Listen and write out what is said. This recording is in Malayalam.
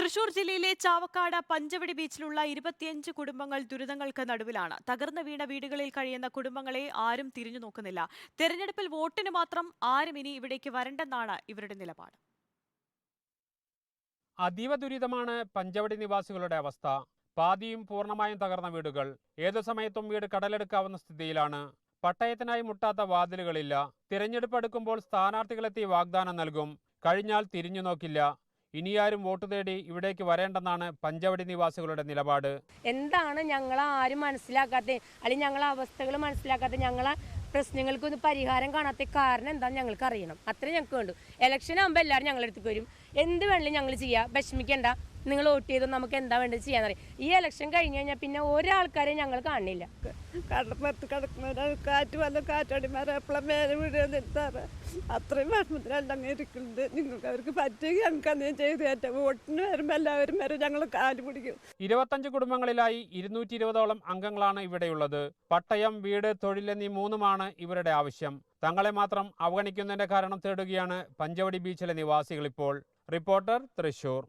തൃശൂർ ജില്ലയിലെ ചാവക്കാട് പഞ്ചവടി ബീച്ചിലുള്ള 25 കുടുംബങ്ങൾ ദുരിതങ്ങൾക്ക് നടുവിലാണ്. തകർന്നു വീണ വീടുകളിൽ കഴിയുന്ന കുടുംബങ്ങളെ ആരും തിരിഞ്ഞു നോക്കുന്നില്ല. തെരഞ്ഞെടുപ്പിൽ വോട്ടിന് മാത്രം ആരും ഇനി ഇവിടേക്ക് വരണ്ടെന്നാണ് ഇവരുടെ നിലപാട്. അതീവ ദുരിതമാണ് പഞ്ചവടി നിവാസികളുടെ അവസ്ഥ. പാതിയും പൂർണ്ണമായും തകർന്ന വീടുകൾ. ഏതു സമയത്തും വീട് കടലെടുക്കാവുന്ന സ്ഥിതിയിലാണ്. പട്ടയത്തിനായി മുട്ടാത്ത വാതിലുകളില്ല. തിരഞ്ഞെടുപ്പ് അടുക്കുമ്പോൾ സ്ഥാനാർത്ഥികളെത്തി വാഗ്ദാനം നൽകും. കഴിഞ്ഞാൽ തിരിഞ്ഞു നോക്കില്ല. ഇനിയാരും വോട്ട് തേടി ഇവിടേക്ക് വരേണ്ടെന്നാണ് പഞ്ചവടി നിവാസികളുടെ നിലപാട്. എന്താണ് ഞങ്ങൾ ആരും മനസ്സിലാക്കാത്ത, അല്ലെങ്കിൽ ഞങ്ങളെ അവസ്ഥകൾ മനസ്സിലാക്കാത്ത, ഞങ്ങളെ പ്രശ്നങ്ങൾക്കൊന്നും പരിഹാരം കാണാത്ത കാരണം എന്താണെന്ന് ഞങ്ങൾക്ക് അറിയണം. അത്രേ ഞങ്ങൾക്ക് വേണ്ടു. ഇലക്ഷൻ ആകുമ്പോൾ എല്ലാവരും ഞങ്ങളുടെ അടുത്തേക്ക് വരും. എന്ത് വേണമെങ്കിലും ഞങ്ങൾ ചെയ്യാം, വിഷമിക്കേണ്ട, നിങ്ങൾ വോട്ട് ചെയ്തോ, നമുക്ക് എന്താ വേണ്ടത് ചെയ്യാന്നറിയാം. ഈ ഇലക്ഷൻ കഴിഞ്ഞ് കഴിഞ്ഞാൽ പിന്നെ ഒരാൾക്കാരെ ഞങ്ങൾ കാണില്ല. കടപ്പുറത്ത് കിടക്കുന്നവരാണ്. കാറ്റ് വല്ല കാറ്റടിമാരെ എപ്പോഴും മേലെ വീഴുന്നത് അത്രയും വിഷമത്തിലല്ല അങ്ങനെ ഇരിക്കുന്നത്. നിങ്ങൾക്ക് അവർക്ക് പറ്റുമെങ്കിൽ ഞങ്ങൾക്ക് എന്തെങ്കിലും ചെയ്ത് കയറ്റാം. വോട്ടിന് വരുമ്പോൾ എല്ലാവരും വരും, ഞങ്ങൾ കാല് പിടിക്കും. 25 കുടുംബങ്ങളിലായി 220ഓളം അംഗങ്ങളാണ് ഇവിടെയുള്ളത്. പട്ടയം, വീട്, തൊഴിൽ എന്നീ മൂന്നുമാണ് ഇവരുടെ ആവശ്യം. തങ്ങളെ മാത്രം അവഗണിക്കുന്നതിന്റെ കാരണം തേടുകയാണ് പഞ്ചവടി ബീച്ചിലെ നിവാസികൾ ഇപ്പോൾ. റിപ്പോർട്ടർ, തൃശൂർ.